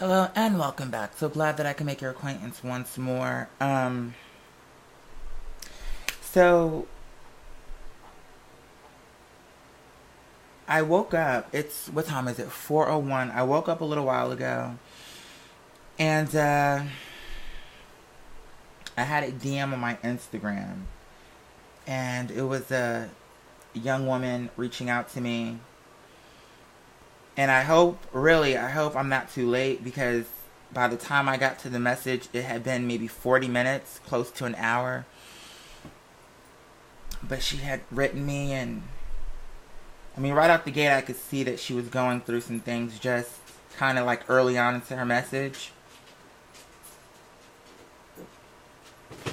Hello and welcome back. So glad that I can make your acquaintance once more. So I woke up. What time is it? 4:01. I woke up a little while ago, and I had a DM on my Instagram, and it was a young woman reaching out to me. And I hope I'm not too late, because by the time I got to the message, it had been maybe 40 minutes, close to an hour. But she had written me, and I mean, right out the gate, I could see that she was going through some things just kind of like early on into her message.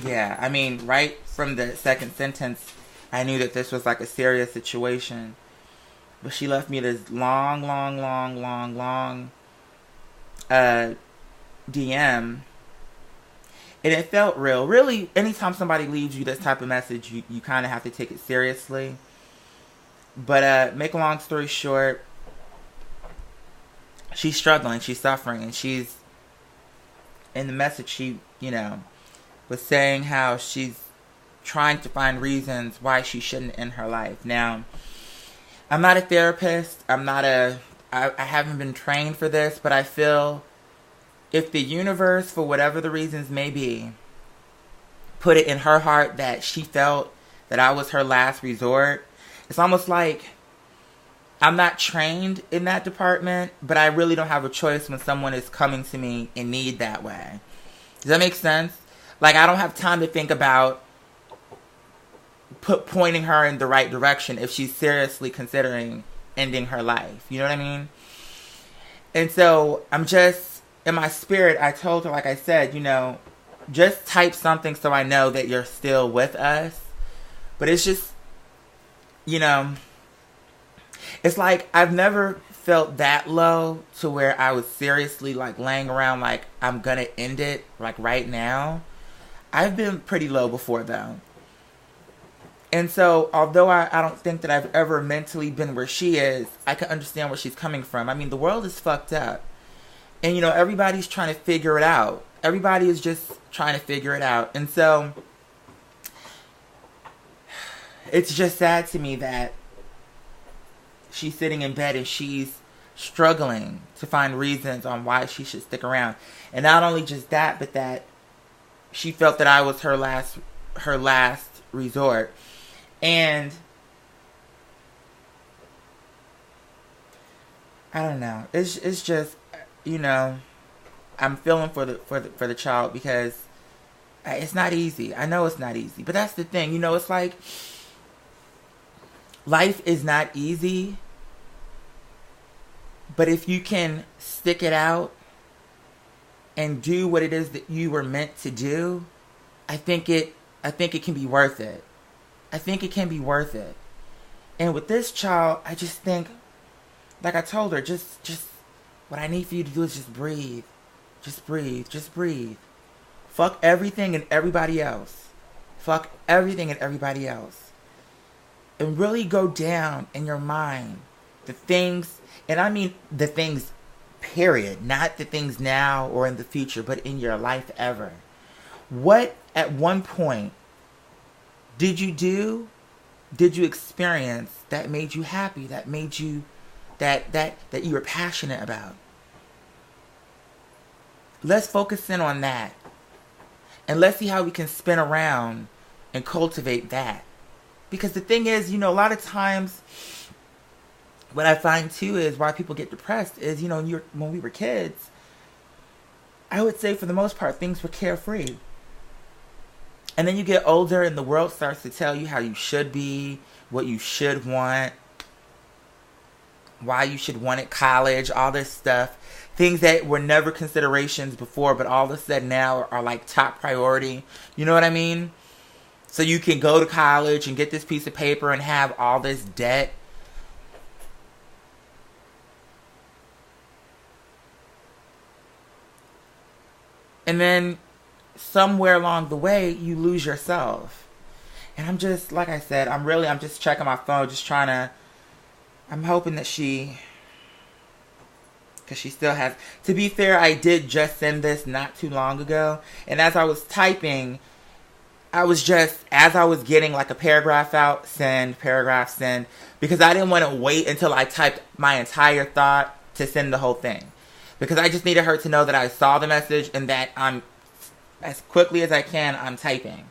Yeah, I mean, right from the second sentence, I knew that this was like a serious situation. But she left me this long DM. And it felt real. Really, anytime somebody leaves you this type of message, you kind of have to take it seriously. But make a long story short, she's struggling, she's suffering, and she's, in the message, she, was saying how she's trying to find reasons why she shouldn't end her life. Now, I'm not a therapist. I haven't been trained for this, but I feel if the universe, for whatever the reasons may be, put it in her heart that she felt that I was her last resort, it's almost like I'm not trained in that department, but I really don't have a choice when someone is coming to me in need that way. Does that make sense? Like, I don't have time to think about pointing her in the right direction if she's seriously considering ending her life. You know what I mean? And so I'm just, in my spirit, I told her, like I said, just type something so I know that you're still with us. But it's just, it's like I've never felt that low to where I was seriously like laying around like I'm gonna end it like right now. I've been pretty low before though. And so, although I don't think that I've ever mentally been where she is, I can understand where she's coming from. I mean, the world is fucked up. And, everybody's trying to figure it out. Everybody is just trying to figure it out. And so, it's just sad to me that she's sitting in bed and she's struggling to find reasons on why she should stick around. And not only just that, but that she felt that I was her last resort. And I don't know. It's just, I'm feeling for the child, because it's not easy. I know it's not easy, but that's the thing. It's like life is not easy, but if you can stick it out and do what it is that you were meant to do, I think it can be worth it. I think it can be worth it. And with this child, I just think, like I told her, just what I need for you to do is just breathe. Just breathe. Just breathe. Fuck everything and everybody else. Fuck everything and everybody else. And really go down in your mind the things, and I mean the things, period. Not the things now or in the future, but in your life ever. What at one point did you experience that made you happy, that made you, that you were passionate about? Let's focus in on that. And let's see how we can spin around and cultivate that. Because the thing is, a lot of times, what I find too is why people get depressed is, when we were kids, I would say for the most part, things were carefree. And then you get older and the world starts to tell you how you should be, what you should want, why you should want it, college, all this stuff. Things that were never considerations before, but all of a sudden now are like top priority. You know what I mean? So you can go to college and get this piece of paper and have all this debt. And then somewhere along the way, you lose yourself. And I'm just, like I said, I'm just checking my phone, I'm hoping that she Because she still has. To be fair, I did just send this not too long ago. And as I was typing, I was just, as I was getting like a paragraph out, paragraph, send. Because I didn't want to wait until I typed my entire thought to send the whole thing. Because I just needed her to know that I saw the message and that I'm, as quickly as I can, I'm typing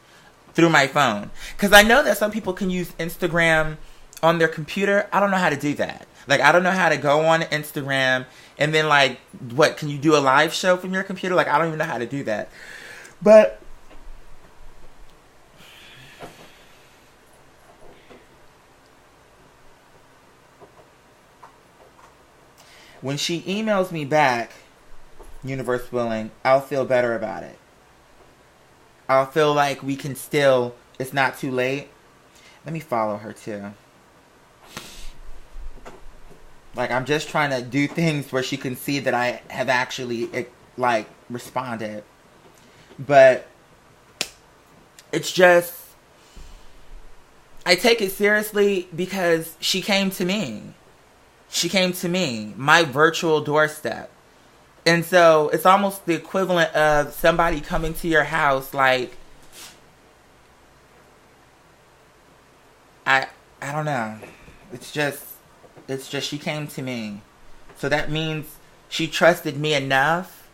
through my phone. Because I know that some people can use Instagram on their computer. I don't know how to do that. Like, I don't know how to go on Instagram and then, like, what, can you do a live show from your computer? Like, I don't even know how to do that. But when she emails me back, universe willing, I'll feel better about it. I'll feel like we can still, it's not too late. Let me follow her too. Like, I'm just trying to do things where she can see that I have actually, like, responded. But it's just, I take it seriously because she came to me. She came to me, my virtual doorstep. And so it's almost the equivalent of somebody coming to your house, like, I don't know. It's just she came to me. So that means she trusted me enough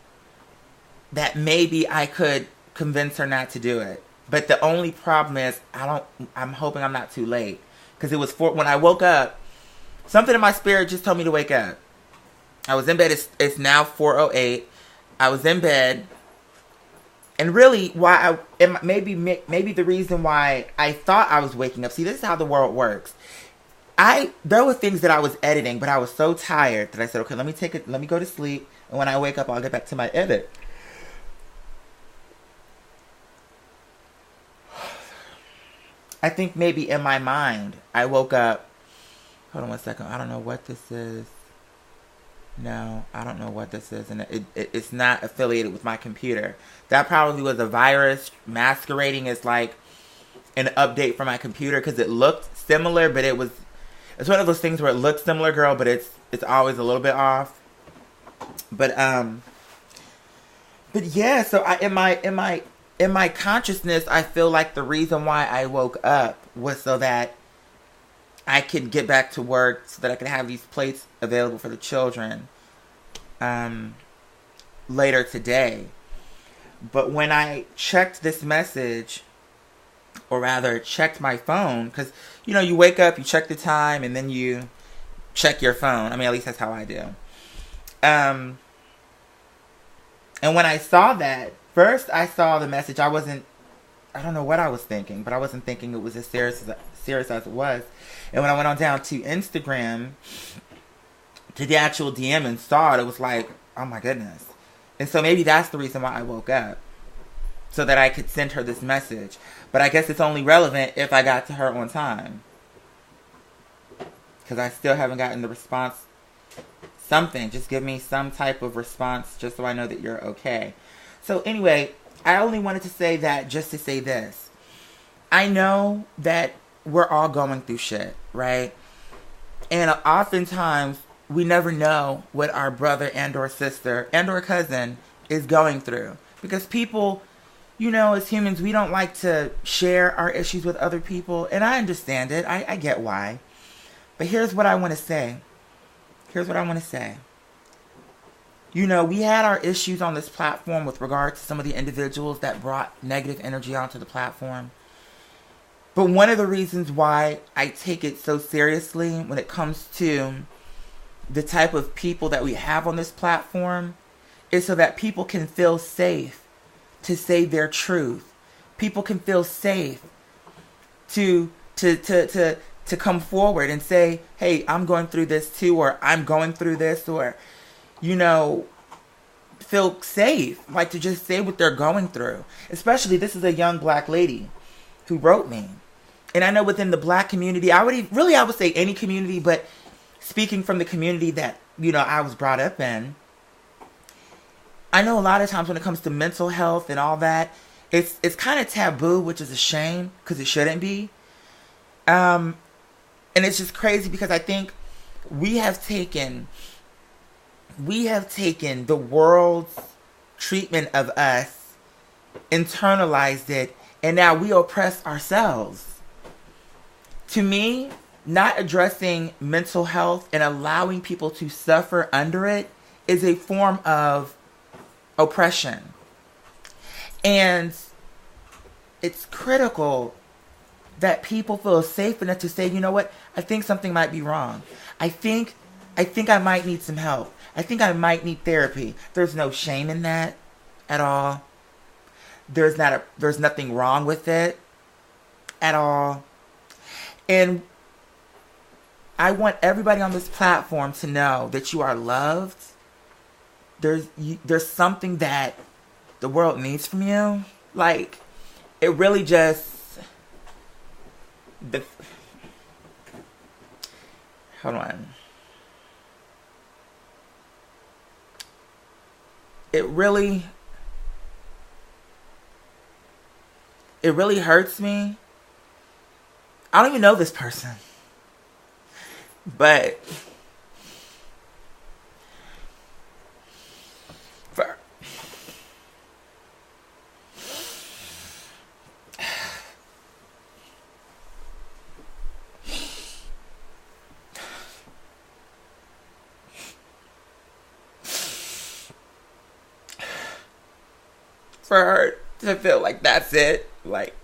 that maybe I could convince her not to do it. But the only problem is I'm hoping I'm not too late. Because it was when I woke up, something in my spirit just told me to wake up. I was in bed. It's now 4:08. I was in bed. And really, maybe the reason why I thought I was waking up. See, this is how the world works. There were things that I was editing, but I was so tired that I said, okay, let me go to sleep. And when I wake up, I'll get back to my edit. I think maybe in my mind, I woke up. Hold on one second. I don't know what this is. No, I don't know what this is. And it's not affiliated with my computer. That probably was a virus masquerading as like an update for my computer because it looked similar, but it's one of those things where it looks similar, girl, but it's always a little bit off. But yeah, so in my consciousness, I feel like the reason why I woke up was so that I could get back to work, so that I could have these plates available for the children later today. But when I checked this message, or rather checked my phone, because, you wake up, you check the time, and then you check your phone. I mean, at least that's how I do. And when I saw that, first I saw the message. I don't know what I was thinking, but I wasn't thinking it was as serious as it was. And when I went on down to Instagram, to the actual DM and saw it, it was like, oh my goodness. And so maybe that's the reason why I woke up. So that I could send her this message. But I guess it's only relevant if I got to her on time. Because I still haven't gotten the response. Something. Just give me some type of response just so I know that you're okay. So anyway, I only wanted to say that just to say this. I know that we're all going through shit, right? And oftentimes, we never know what our brother and or sister and or cousin is going through. Because people, as humans, we don't like to share our issues with other people. And I understand it. I get why. But here's what I want to say. We had our issues on this platform with regard to some of the individuals that brought negative energy onto the platform. But one of the reasons why I take it so seriously when it comes to the type of people that we have on this platform is so that people can feel safe to say their truth. People can feel safe to come forward and say, hey, I'm going through this too, or I'm going through this, or, feel safe, like to just say what they're going through. Especially, this is a young black lady who wrote me. And I know within the black community, I would say any community, but speaking from the community that, I was brought up in, I know a lot of times when it comes to mental health and all that, it's kind of taboo, which is a shame, because it shouldn't be. And it's just crazy because I think we have taken we have taken the world's treatment of us, internalized it, and now we oppress ourselves. To me, not addressing mental health and allowing people to suffer under it is a form of oppression. And it's critical that people feel safe enough to say, you know what, I think something might be wrong. I think I might need some help. I think I might need therapy. There's no shame in that at all. There's nothing wrong with it at all. And I want everybody on this platform to know that you are loved. There's something that the world needs from you. Like, it really just... hold on. It really hurts me. I don't even know this person. But for her to feel like that's it, like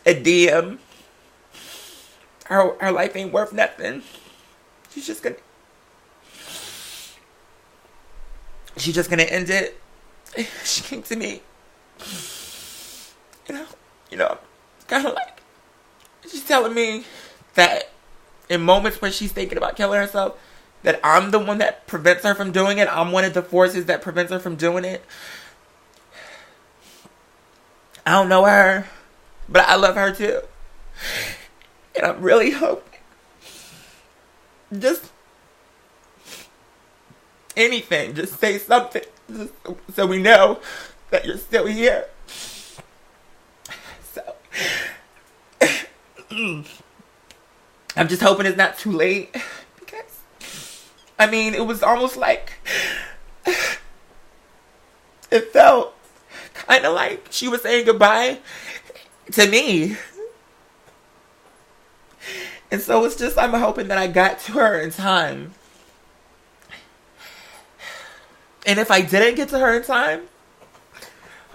a DM, her life ain't worth nothing. She's just gonna end it. She came to me, you know, kind of like, she's telling me that in moments when she's thinking about killing herself, that I'm the one that prevents her from doing it. I'm one of the forces that prevents her from doing it. I don't know her, but I love her too. And I'm really hoping, just anything, just say something, just so we know that you're still here. So, I'm just hoping it's not too late, because, I mean, it was almost like, it felt kind of like she was saying goodbye to me. And so it's just, I'm hoping that I got to her in time. And if I didn't get to her in time,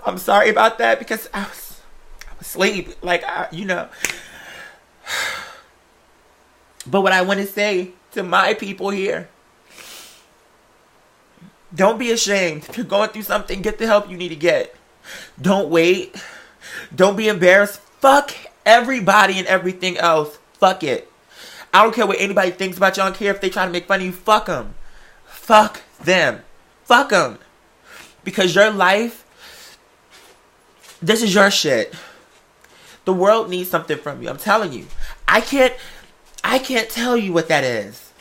I'm sorry about that, because I was asleep. Like, But what I want to say to my people here, don't be ashamed. If you're going through something, get the help you need to get. Don't wait. Don't be embarrassed. Fuck everybody and everything else. Fuck it. I don't care what anybody thinks about you. I don't care if they try to make fun of you. Fuck them. Fuck them. Fuck them. Because your life, this is your shit. The world needs something from you. I'm telling you. I can't tell you what that is.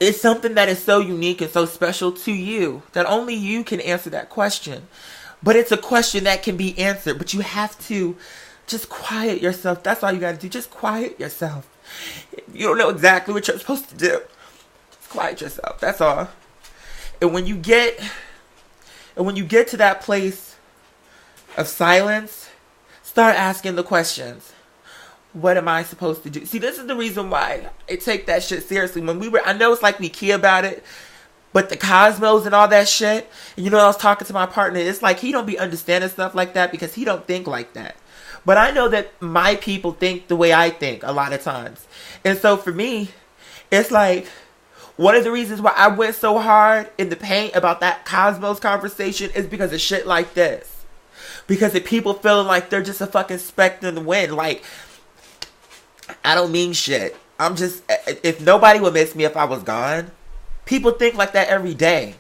It's something that is so unique and so special to you that only you can answer that question. But it's a question that can be answered. But you have to just quiet yourself. That's all you got to do. Just quiet yourself. You don't know exactly what you're supposed to do. Just quiet yourself. That's all. And when you get to that place of silence, start asking the questions. What am I supposed to do? See, this is the reason why I take that shit seriously. I know it's like we key about it, but the cosmos and all that shit, and I was talking to my partner, it's like he don't be understanding stuff like that because he don't think like that. But I know that my people think the way I think a lot of times. And so for me, it's like, one of the reasons why I went so hard in the paint about that cosmos conversation is because of shit like this. Because of people feeling like they're just a fucking speck in the wind. Like, I don't mean shit. I'm just, if nobody would miss me if I was gone, people think like that every day.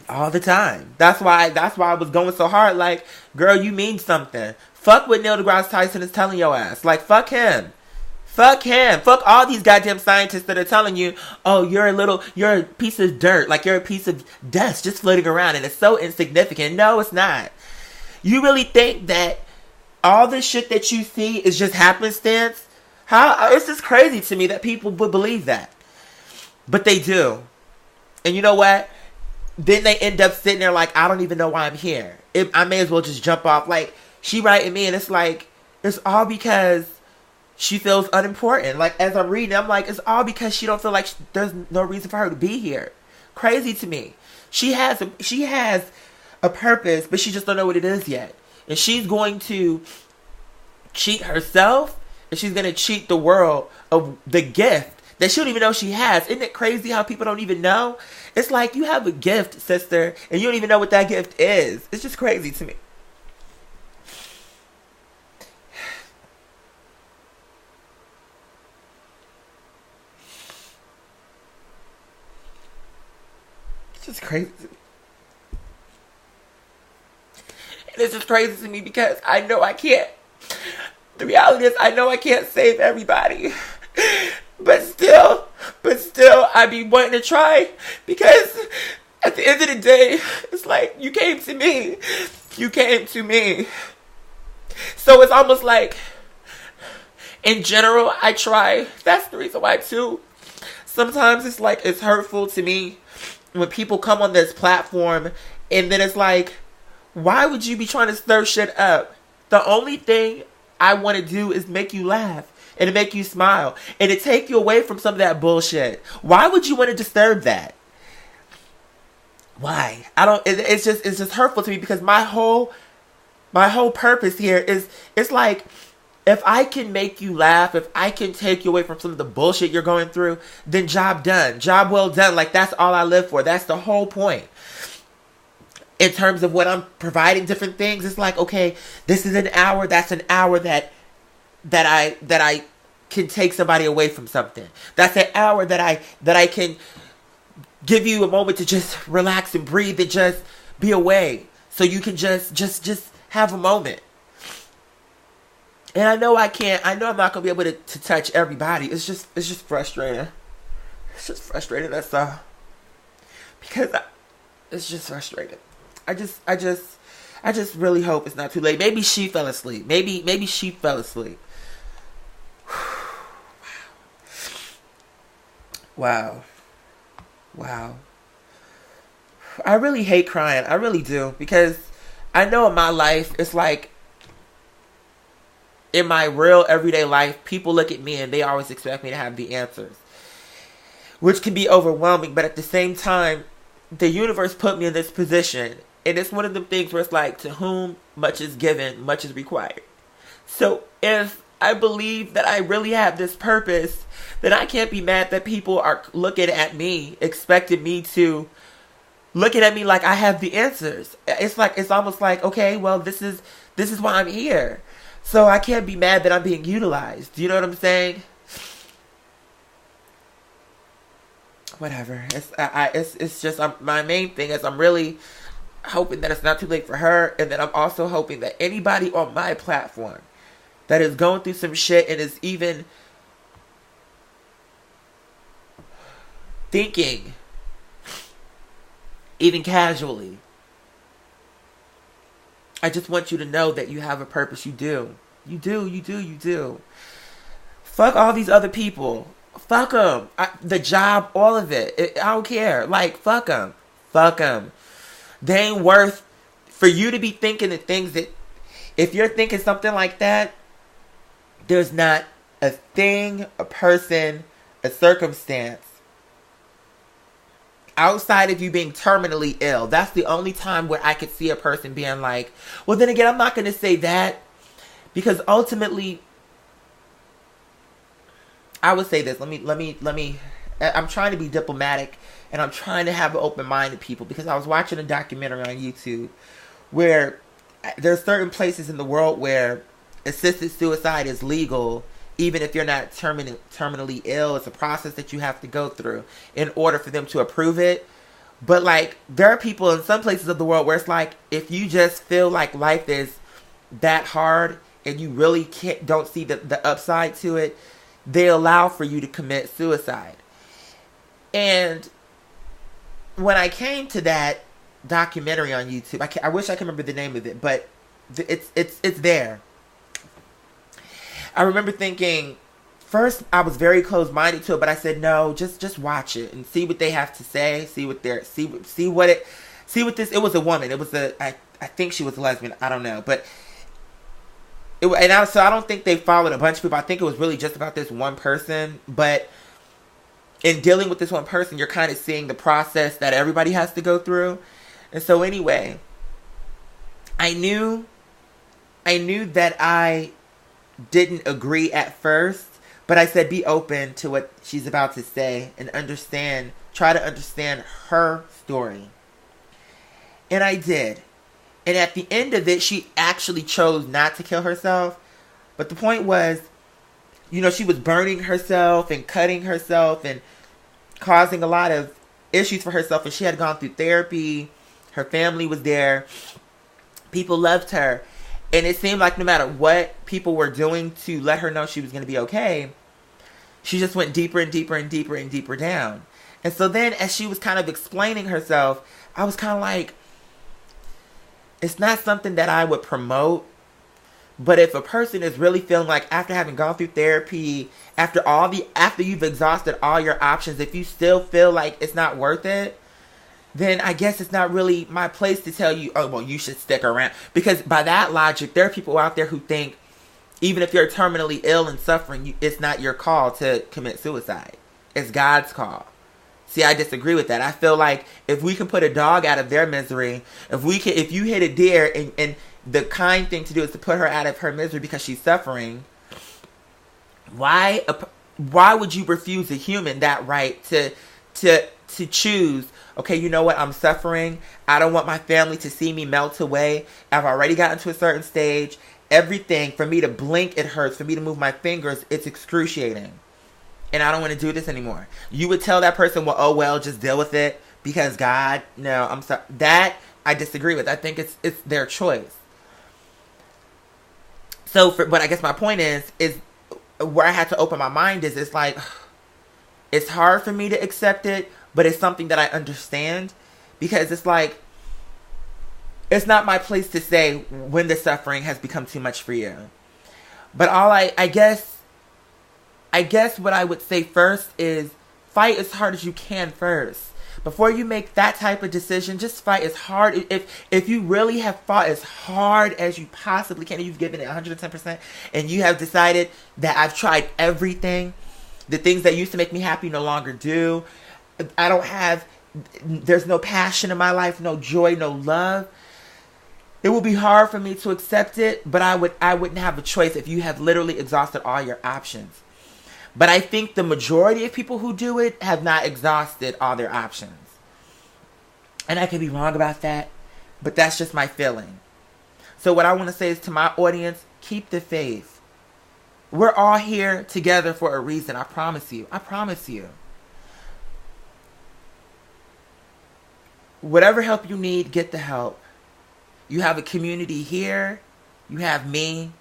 All the time. That's why I was going so hard. Like, girl, you mean something. Fuck what Neil deGrasse Tyson is telling your ass. Like, fuck him. Fuck him. Fuck all these goddamn scientists that are telling you, oh, you're a piece of dirt. Like, you're a piece of dust just floating around and it's so insignificant. No, it's not. You really think that all this shit that you see is just happenstance? It's just crazy to me that people would believe that. But they do. And you know what? Then they end up sitting there like, I don't even know why I'm here. I may as well just jump off. Like, she writing me, and it's like, it's all because she feels unimportant. Like, as I'm reading, I'm like, it's all because she don't feel like there's no reason for her to be here. Crazy to me. She has a purpose, but she just don't know what it is yet. And she's going to cheat herself, and she's going to cheat the world of the gift that she don't even know she has. Isn't it crazy how people don't even know? It's like, you have a gift, sister, and you don't even know what that gift is. It's just crazy to me. It's just crazy to me. And it's just crazy to me because I know I can't. The reality is, I know I can't save everybody. But still, I be wanting to try, because at the end of the day, it's like, you came to me. You came to me. So it's almost like, in general, I try. That's the reason why, too. Sometimes it's like, it's hurtful to me when people come on this platform, and then it's like, why would you be trying to stir shit up? The only thing I want to do is make you laugh. And to make you smile. And to take you away from some of that bullshit. Why would you want to disturb that? Why? It's just hurtful to me, because my whole purpose here is, it's like, if I can make you laugh, if I can take you away from some of the bullshit you're going through, then job done. Job well done. Like, that's all I live for. That's the whole point. In terms of what I'm providing different things, it's like, okay, this is an hour, that's an hour that I can take somebody away from something. That's an hour that I can give you a moment to just relax and breathe and just be away, so you can just have a moment. And I know I can't. I know I'm not gonna be able to touch everybody. It's just frustrating. It's just frustrating. That's all. Because it's just frustrating. I just really hope it's not too late. Maybe she fell asleep. Maybe she fell asleep. Wow. I really hate crying. I really do. Because I know in my life, it's like, in my real everyday life, people look at me and they always expect me to have the answers. Which can be overwhelming. But at the same time, the universe put me in this position. And it's one of them things where it's like, to whom much is given, much is required. So if I believe that I really have this purpose, then I can't be mad that people are looking at me, expecting me to, looking at me like I have the answers. It's almost like, okay, well, this is why I'm here. So I can't be mad that I'm being utilized. Do you know what I'm saying? Whatever. It's just, my main thing is, I'm really hoping that it's not too late for her, and then I'm also hoping that anybody on my platform that is going through some shit and is even thinking, even casually, I just want you to know that you have a purpose. You do. You do. Fuck all these other people. Fuck them. The job, all of it. I don't care. Like, fuck them. They ain't worth for you to be thinking the things that, if you're thinking something like that, there's not a thing, a person, a circumstance outside of you being terminally ill. That's the only time where I could see a person being like, well, then again, I'm not going to say that, because ultimately, I would say this. Let me, I'm trying to be diplomatic, and I'm trying to have an open mind to people, because I was watching a documentary on YouTube where there's certain places in the world where assisted suicide is legal, even if you're not terminally ill. It's a process that you have to go through in order for them to approve it. But like, there are people in some places of the world where it's like, if you just feel like life is that hard and you really don't see the upside to it, they allow for you to commit suicide. And when I came to that documentary on YouTube, I wish I could remember the name of it, but it's there. I remember thinking, first I was very closed-minded to it, but I said, no, just watch it and see what they have to say. See what this, it was a woman. It was I think she was a lesbian. I don't know. But so I don't think they followed a bunch of people. I think it was really just about this one person. But in dealing with this one person, you're kind of seeing the process that everybody has to go through. And so anyway, I knew that I didn't agree at first, but I said be open to what she's about to say and try to understand her story. And I did. And at the end of it, she actually chose not to kill herself. But the point was, she was burning herself and cutting herself and causing a lot of issues for herself. And she had gone through therapy. Her family was there. People loved her. And it seemed like no matter what people were doing to let her know she was going to be okay, she just went deeper and deeper and deeper and deeper down. And so then as she was kind of explaining herself, I was kind of like, it's not something that I would promote, but if a person is really feeling like after having gone through therapy, after you've exhausted all your options, if you still feel like it's not worth it, then I guess it's not really my place to tell you, oh, well, you should stick around. Because by that logic, there are people out there who think even if you're terminally ill and suffering, it's not your call to commit suicide. It's God's call. See, I disagree with that. I feel like if we can put a dog out of their misery, if you hit a deer and the kind thing to do is to put her out of her misery because she's suffering, why would you refuse a human that right to choose, okay, you know what, I'm suffering. I don't want my family to see me melt away. I've already gotten to a certain stage. Everything, for me to blink, it hurts. For me to move my fingers, it's excruciating. And I don't want to do this anymore. You would tell that person, well, just deal with it because God, no, I'm sorry. That I disagree with. I think it's their choice. But I guess my point is where I had to open my mind is it's like, it's hard for me to accept it, but it's something that I understand because it's like, it's not my place to say when the suffering has become too much for you. But I guess what I would say first is fight as hard as you can first. Before you make that type of decision, just fight as hard. If you really have fought as hard as you possibly can, and you've given it 110%, and you have decided that I've tried everything, the things that used to make me happy no longer do. There's no passion in my life, no joy, no love. It will be hard for me to accept it, but I wouldn't have a choice if you have literally exhausted all your options. But I think the majority of people who do it have not exhausted all their options. And I could be wrong about that, but that's just my feeling. So what I want to say is to my audience, keep the faith. We're all here together for a reason. I promise you. I promise you. Whatever help you need, get the help. You have a community here. You have me.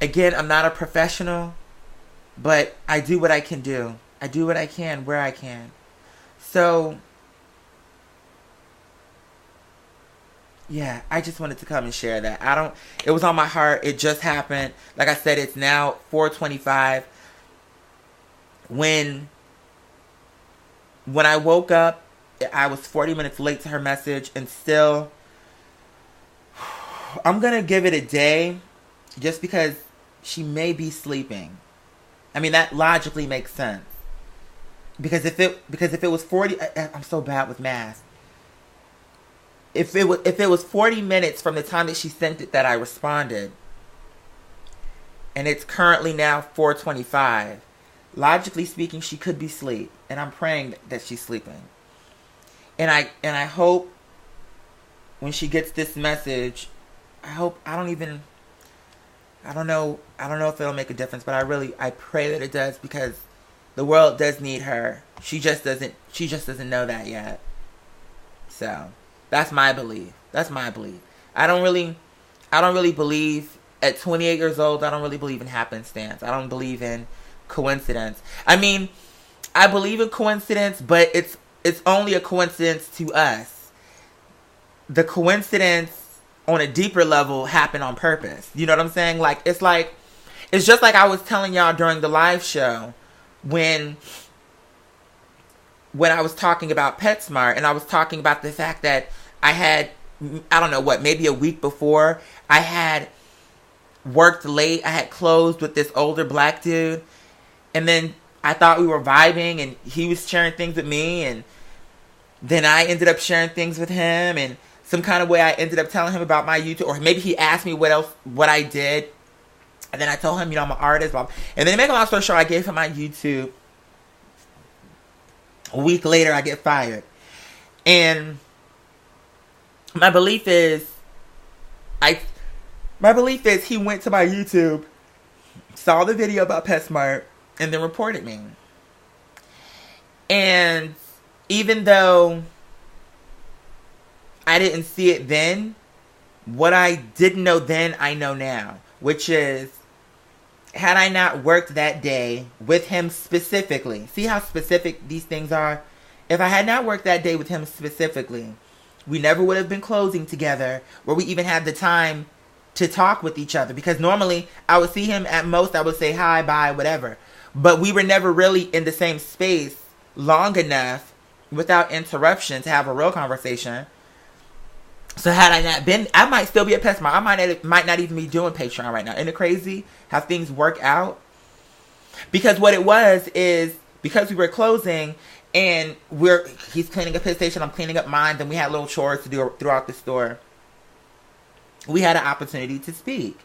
Again, I'm not a professional. But I do what I can do. I do what I can where I can. So, yeah, I just wanted to come and share that. It was on my heart. It just happened. Like I said, it's now 4:25. When I woke up, I was 40 minutes late to her message. And still, I'm going to give it a day. Just because she may be sleeping. I mean, that logically makes sense. Because if it was 40, I'm so bad with math. If it was 40 minutes from the time that she sent it that I responded, and it's currently now 4:25, logically speaking, she could be asleep, and I'm praying that she's sleeping. And I hope when she gets this message, I don't know if it'll make a difference, but I pray that it does because the world does need her. She just doesn't know that yet. So, that's my belief. I don't really believe at 28 years old, I don't really believe in happenstance. I don't believe in coincidence. I mean, I believe in coincidence, but it's only a coincidence to us. The coincidence on a deeper level happen on purpose. You know what I'm saying? Like, it's like It's just like I was telling y'all during the live show when I was talking about PetSmart, and I was talking about the fact that I had, I don't know what, maybe a week before, I had worked late. I had closed with this older black dude, and then I thought we were vibing, and he was sharing things with me, and then I ended up sharing things with him, and some kind of way I ended up telling him about my YouTube, or maybe he asked me what I did, and then I told him, I'm an artist, and then to make a long story short, I gave him my YouTube. A week later, I get fired. And my belief is he went to my YouTube, saw the video about PetSmart, and then reported me. And even though I didn't see it then, what I didn't know then, I know now. Which is, had I not worked that day with him specifically, see how specific these things are? If I had not worked that day with him specifically, we never would have been closing together, where we even had the time to talk with each other. Because normally, I would see him at most, I would say hi, bye, whatever. But we were never really in the same space long enough without interruption to have a real conversation. So had I not been, I might still be at PetSmart. I might not even be doing Patreon right now. Isn't it crazy how things work out? Because what it was is, because we were closing and he's cleaning up his station, I'm cleaning up mine, and we had little chores to do throughout the store. We had an opportunity to speak.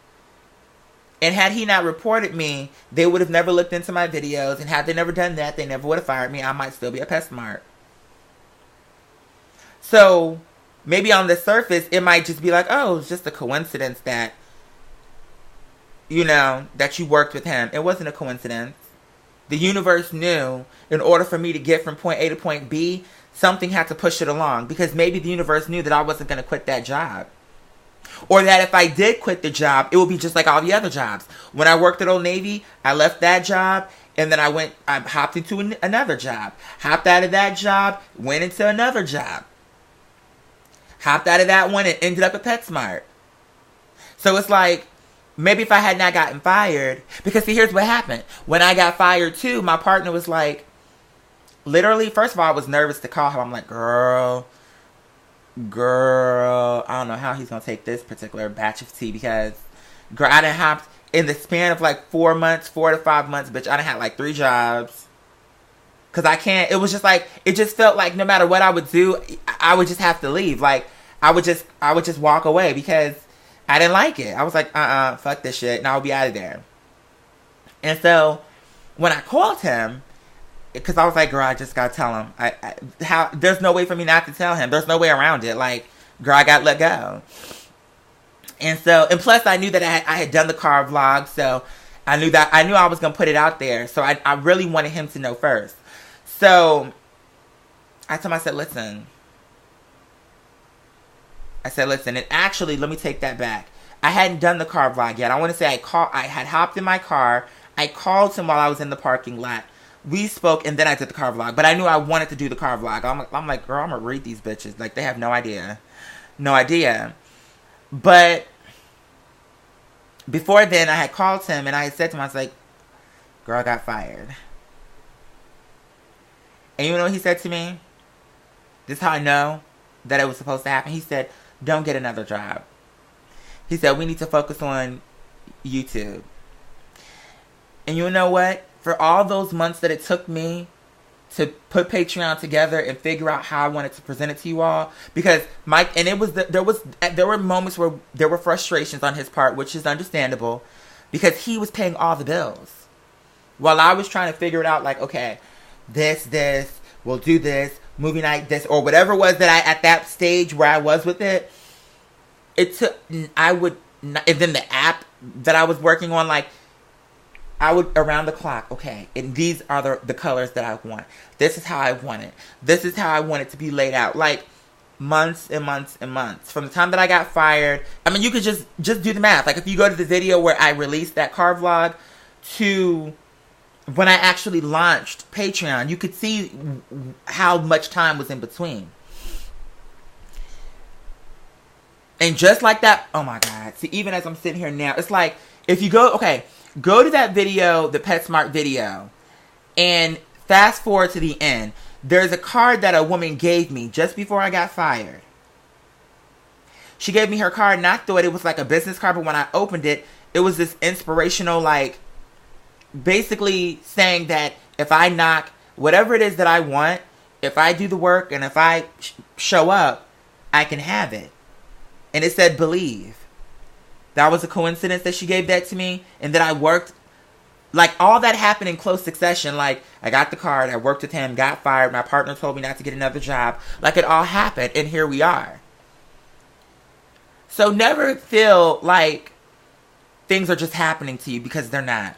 And had he not reported me, they would have never looked into my videos. And had they never done that, they never would have fired me. I might still be at PetSmart. So maybe on the surface, it might just be like, oh, it's just a coincidence that, that you worked with him. It wasn't a coincidence. The universe knew in order for me to get from point A to point B, something had to push it along. Because maybe the universe knew that I wasn't going to quit that job. Or that if I did quit the job, it would be just like all the other jobs. When I worked at Old Navy, I left that job, and then I hopped into another job. Hopped out of that job, went into another job. Hopped out of that one and ended up at PetSmart. So it's like, maybe if I had not gotten fired, because see, here's what happened. When I got fired too, my partner was like, literally, first of all, I was nervous to call him. I'm like, girl, I don't know how he's going to take this particular batch of tea, because, girl, I done hopped in the span of like 4 to 5 months, bitch, I done had like 3 jobs. Because I can't, it was just like, it just felt like no matter what I would do, I would just have to leave. Like, I would just walk away because I didn't like it. I was like, fuck this shit, and I would be out of there. And so, when I called him, because I was like, girl, I just gotta tell him. There's no way for me not to tell him. There's no way around it. Like, girl, I gotta let go. And plus I knew that I had done the car vlog, so I knew I was gonna put it out there. So I really wanted him to know first. So I told him, I said, listen, and actually, let me take that back. I hadn't done the car vlog yet. I want to say I had hopped in my car. I called him while I was in the parking lot. We spoke, and then I did the car vlog. But I knew I wanted to do the car vlog. I'm like, girl, I'm going to read these bitches. Like, they have no idea. No idea. But before then, I had called him, and I had said to him, I was like, girl, I got fired. And you know what he said to me? This is how I know that it was supposed to happen. He said, don't get another job. He said, we need to focus on YouTube. And you know what? For all those months that it took me to put Patreon together and figure out how I wanted to present it to you all, because there were moments where there were frustrations on his part, which is understandable, because he was paying all the bills while I was trying to figure it out. Like, okay, this, we'll do this, movie night, this, or whatever it was that I, at that stage where I was with it, and then the app that I was working on, like, I would, around the clock, okay, and these are the colors that I want. This is how I want it. This is how I want it to be laid out. Like, months and months and months. From the time that I got fired, I mean, you could just do the math. Like, if you go to the video where I released that car vlog to when I actually launched Patreon, you could see how much time was in between. And just like that, oh my God. See, even as I'm sitting here now, it's like If you go, okay, go to that video, the PetSmart video, and fast forward to the end. There's a card that a woman gave me just before I got fired. She gave me her card, and I thought it was like a business card, but when I opened it, it was this inspirational, like, basically saying that if I knock whatever it is that I want, if I do the work, and if I show up, I can have it. And it said, believe. That was a coincidence that she gave that to me, and that I worked. Like, all that happened in close succession. Like, I got the card, I worked with him, got fired, my partner told me not to get another job. Like, it all happened, and here we are. So never feel like things are just happening to you, because they're not.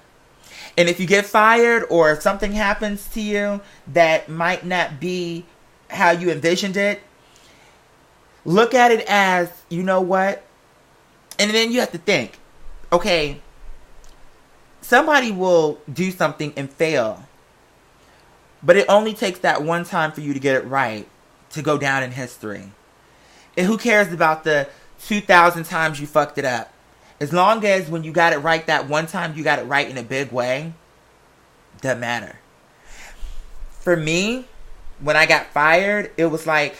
And if you get fired, or if something happens to you that might not be how you envisioned it, look at it as, you know what? And then you have to think, okay, somebody will do something and fail. But it only takes that one time for you to get it right to go down in history. And who cares about the 2,000 times you fucked it up? As long as when you got it right that one time, you got it right in a big way, doesn't matter. For me, when I got fired, it was like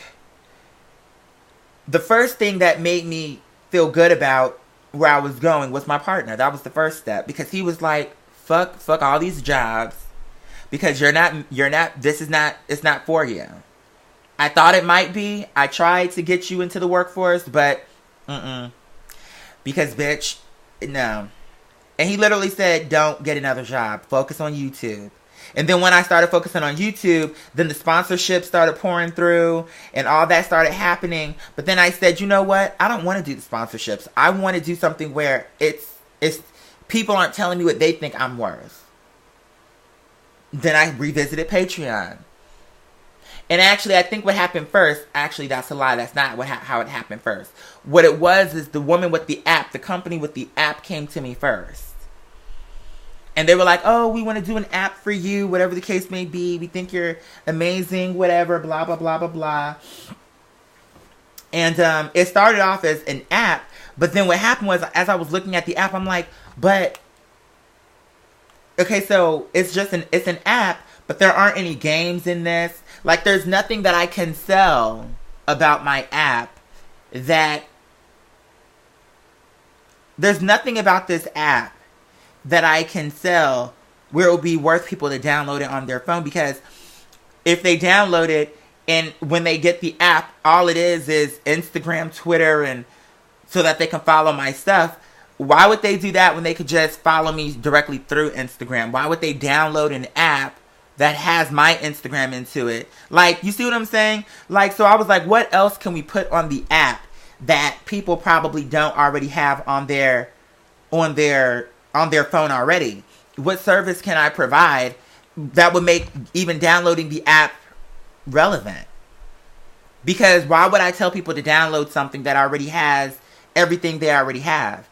the first thing that made me feel good about where I was going was my partner. That was the first step, because he was like, fuck all these jobs, because it's not for you. I thought it might be. I tried to get you into the workforce, but because bitch, no. And he literally said, don't get another job, focus on YouTube. And then when I started focusing on YouTube, then the sponsorship started pouring through and all that started happening. But then I said, you know what? I don't want to do the sponsorships. I want to do something where it's people aren't telling me what they think I'm worth. Then I revisited Patreon. And actually, I think what happened first, actually, that's a lie. That's not how it happened first. What it was is the woman with the app, the company with the app came to me first. And they were like, oh, we want to do an app for you, whatever the case may be. We think you're amazing, whatever, blah, blah, blah, blah, blah. And it started off as an app. But then what happened was, as I was looking at the app, I'm like, but, okay, so it's an app, but there aren't any games in this. Like, there's nothing that I can sell about my app there's nothing about this app that I can sell where it will be worth people to download it on their phone. Because if they download it and when they get the app, all it is Instagram, Twitter, and so that they can follow my stuff. Why would they do that when they could just follow me directly through Instagram? Why would they download an app that has my Instagram into it? Like, you see what I'm saying? Like, so I was like, what else can we put on the app that people probably don't already have on their phone already? What service can I provide that would make even downloading the app relevant? Because why would I tell people to download something that already has everything they already have?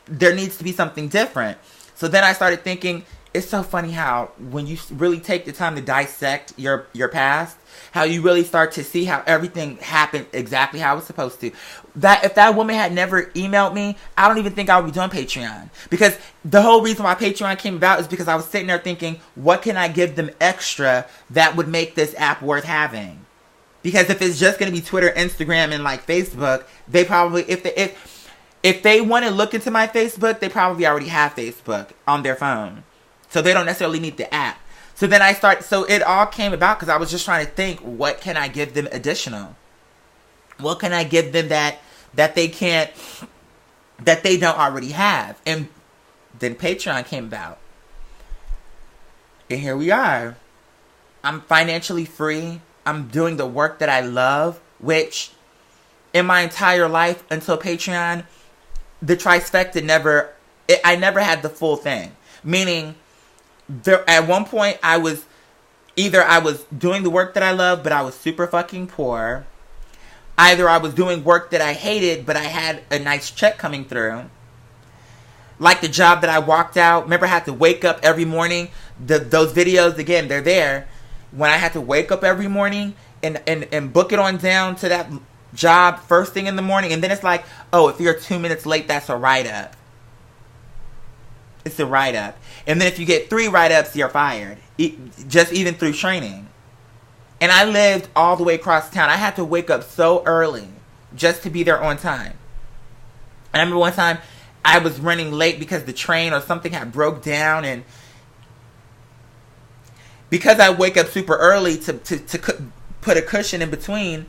There needs to be something different. So then I started thinking, it's so funny how when you really take the time to dissect your past, how you really start to see how everything happened exactly how it was supposed to. That if that woman had never emailed me, I don't even think I would be doing Patreon. Because the whole reason why Patreon came about is because I was sitting there thinking, what can I give them extra that would make this app worth having? Because if it's just going to be Twitter, Instagram, and like Facebook, they probably, if they want to look into my Facebook, they probably already have Facebook on their phone. So they don't necessarily need the app. So then so it all came about because I was just trying to think, what can I give them additional? What can I give them that they don't already have? And then Patreon came about. And here we are. I'm financially free. I'm doing the work that I love, which in my entire life until Patreon, the trifecta I never had the full thing. Meaning, at one point, I was doing the work that I love, but I was super fucking poor. Either I was doing work that I hated, but I had a nice check coming through. Like the job that I walked out. Remember, I had to wake up every morning. Those videos, again, they're there. When I had to wake up every morning and book it on down to that job first thing in the morning. And then it's like, oh, if you're 2 minutes late, that's a write-up. it's a write-up. And then if you get 3 write-ups, you're fired. Just even through training. And I lived all the way across town. I had to wake up so early just to be there on time. And I remember one time I was running late because the train or something had broke down, and because I wake up super early to put a cushion in between,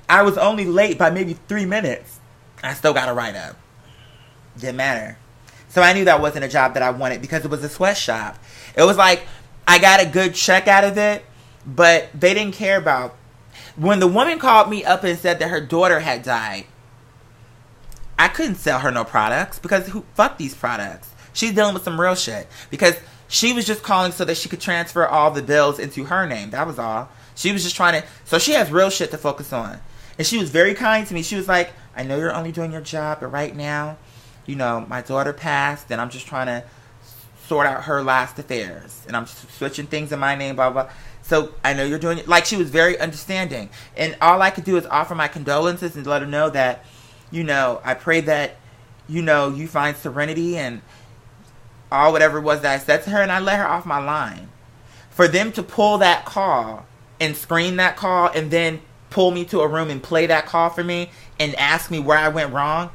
I was only late by maybe 3 minutes. I still got a write-up. Didn't matter. So I knew that wasn't a job that I wanted because it was a sweatshop. It was like I got a good check out of it, but they didn't care about. When the woman called me up and said that her daughter had died, I couldn't sell her no products because fuck these products. She's dealing with some real shit because she was just calling so that she could transfer all the bills into her name. That was all. She was just trying to. So she has real shit to focus on. And she was very kind to me. She was like, I know you're only doing your job, but right now, you know, my daughter passed and I'm just trying to sort out her last affairs. And I'm switching things in my name, blah, blah. So I know you're doing it. Like, she was very understanding. And all I could do is offer my condolences and let her know that, you know, I pray that, you know, you find serenity and all whatever it was that I said to her. And I let her off my line. For them to pull that call and screen that call and then pull me to a room and play that call for me and ask me where I went wrong,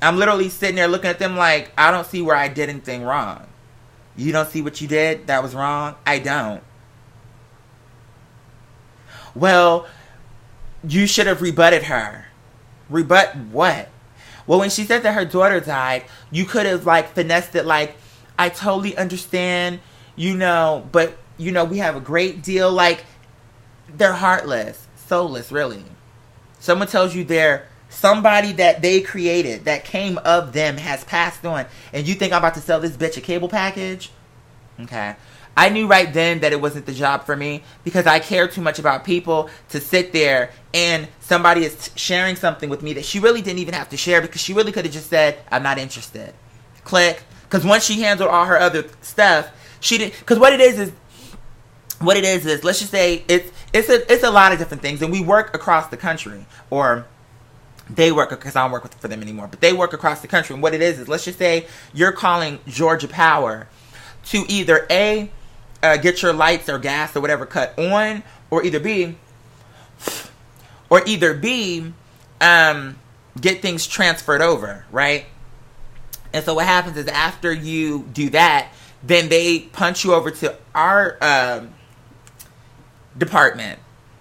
I'm literally sitting there looking at them like, I don't see where I did anything wrong. You don't see what you did that was wrong? I don't. Well, you should have rebutted her. Rebut what? Well, when she said that her daughter died, you could have like finessed it like, I totally understand, you know, but you know, we have a great deal. Like, they're heartless, soulless, really. Someone tells you they're somebody that they created, that came of them, has passed on, and you think I'm about to sell this bitch a cable package? Okay. I knew right then that it wasn't the job for me because I care too much about people to sit there and somebody is sharing something with me that she really didn't even have to share because she really could have just said, I'm not interested. Click. Because once she handled all her other stuff, she didn't. Because what it is let's just say it's a lot of different things, and we work across the country, or they work, because I don't work for them anymore, but they work across the country. And what it is let's just say you're calling Georgia Power to either A, get your lights or gas or whatever cut on, or either B, get things transferred over, right? And so what happens is after you do that, then they punch you over to our department,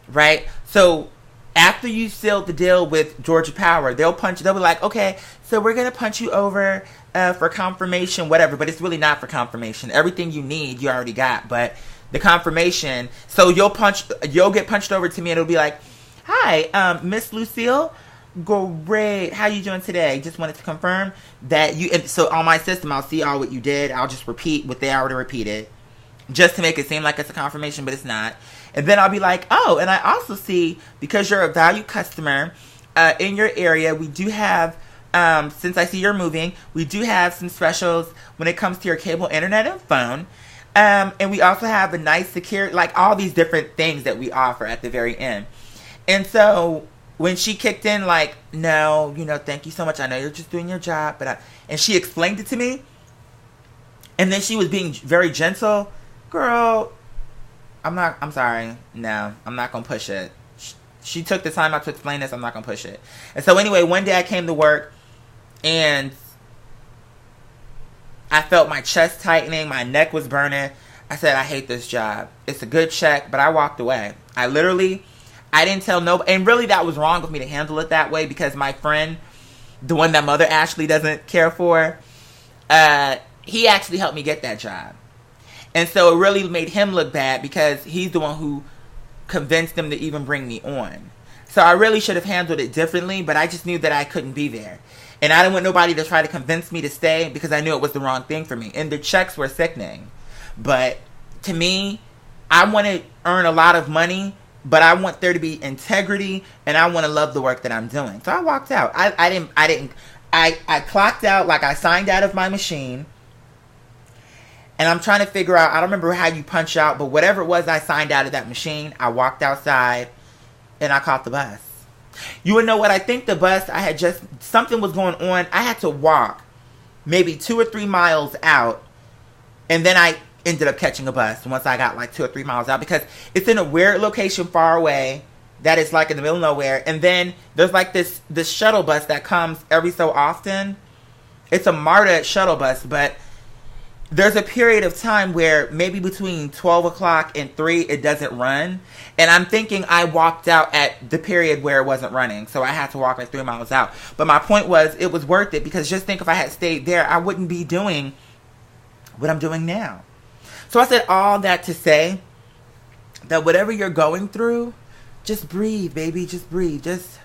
right? So after you seal the deal with Georgia Power, they'll be like, okay, so we're going to punch you over for confirmation, whatever. But it's really not for confirmation. Everything you need, you already got. But the confirmation, so you'll get punched over to me, and it'll be like, hi, Miss Lucille. Great. How you doing today? Just wanted to confirm that you. So on my system, I'll see all what you did. I'll just repeat what they already repeated, just to make it seem like it's a confirmation, but it's not. And then I'll be like, oh, and I also see, because you're a valued customer in your area, we do have, since I see you're moving, we do have some specials when it comes to your cable, internet, and phone. And we also have a nice security, like all these different things that we offer at the very end. And so when she kicked in, like, no, you know, thank you so much. I know you're just doing your job, but and she explained it to me. And then she was being very gentle. Girl, I'm sorry. No, I'm not going to push it. She took the time out to explain this. I'm not going to push it. And so anyway, one day I came to work and I felt my chest tightening. My neck was burning. I said, I hate this job. It's a good check, but I walked away. I didn't tell nobody. And really that was wrong of me to handle it that way because my friend, the one that Mother Ashley doesn't care for, he actually helped me get that job. And so it really made him look bad because he's the one who convinced them to even bring me on. So I really should have handled it differently, but I just knew that I couldn't be there. And I didn't want nobody to try to convince me to stay because I knew it was the wrong thing for me. And the checks were sickening. But to me, I want to earn a lot of money, but I want there to be integrity and I want to love the work that I'm doing. So I walked out. I clocked out, like I signed out of my machine. And I'm trying to figure out, I don't remember how you punch out, but whatever it was, I signed out of that machine. I walked outside, and I caught the bus. You would know what I think the bus, something was going on. I had to walk maybe 2 or 3 miles out. And then I ended up catching a bus once I got like 2 or 3 miles out, because it's in a weird location far away that is like in the middle of nowhere. And then there's like this shuttle bus that comes every so often. It's a MARTA shuttle bus, but there's a period of time where maybe between 12 o'clock and 3 it doesn't run. And I'm thinking I walked out at the period where it wasn't running, so I had to walk like 3 miles out. But my point was, it was worth it, because just think, if I had stayed there, I wouldn't be doing what I'm doing now. So I said all that to say that whatever you're going through, just breathe, baby. Just breathe. Just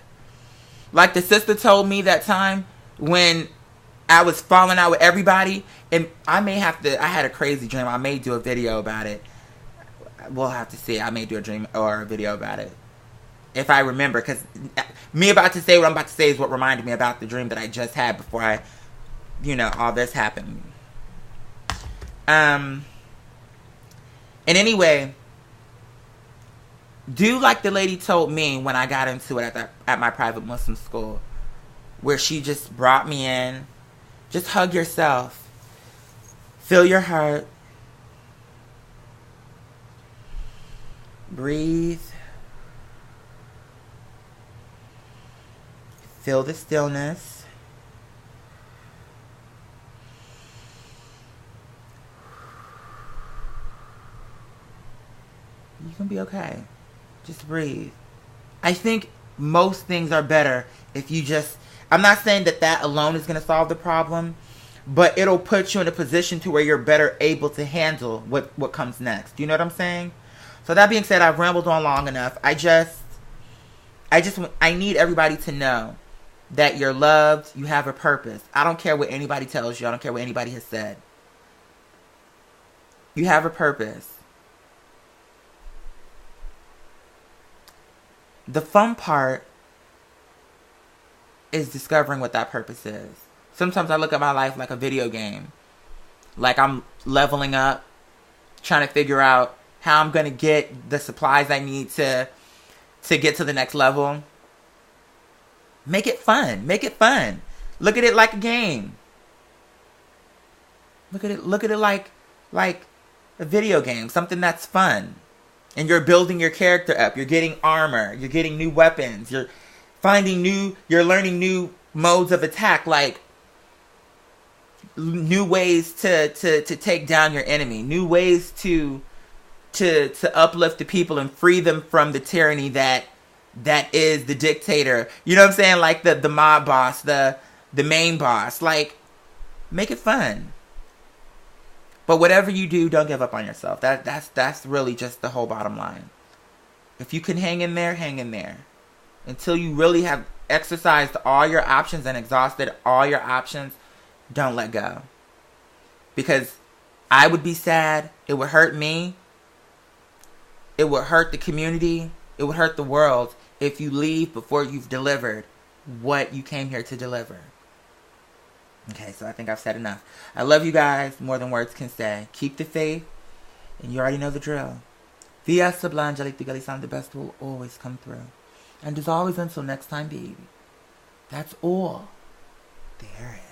like the sister told me that time when I was falling out with everybody. And I had a crazy dream. I may do a video about it. We'll have to see. I may do a dream or a video about it, if I remember. Because me about to say what I'm about to say is what reminded me about the dream that I just had before all this happened. And anyway, do like the lady told me when I got into it at my private Muslim school, where she just brought me in. Just hug yourself. Feel your heart. Breathe. Feel the stillness. You can be okay. Just breathe. I think most things are better if you just... I'm not saying that alone is going to solve the problem, but it'll put you in a position to where you're better able to handle what comes next. Do you know what I'm saying? So that being said, I've rambled on long enough. I need everybody to know that you're loved. You have a purpose. I don't care what anybody tells you. I don't care what anybody has said. You have a purpose. The fun part is discovering what that purpose is. Sometimes I look at my life like a video game. Like I'm leveling up, trying to figure out how I'm going to get the supplies I need to get to the next level. Make it fun. Make it fun. Look at it like a game. Look at it like a video game, something that's fun. And you're building your character up. You're getting armor. You're getting new weapons. You're learning new modes of attack, like new ways to take down your enemy, new ways to uplift the people and free them from the tyranny that is the dictator. You know what I'm saying? Like the mob boss, the main boss. Like, make it fun. But whatever you do, don't give up on yourself. That's really just the whole bottom line. If you can hang in there, hang in there. Until you really have exercised all your options and exhausted all your options, don't let go. Because I would be sad. It would hurt me. It would hurt the community. It would hurt the world if you leave before you've delivered what you came here to deliver. Okay, so I think I've said enough. I love you guys more than words can say. Keep the faith, and you already know the drill. Via Sublime Angelique the best will always come through. And as always, until next time, baby, that's all there is.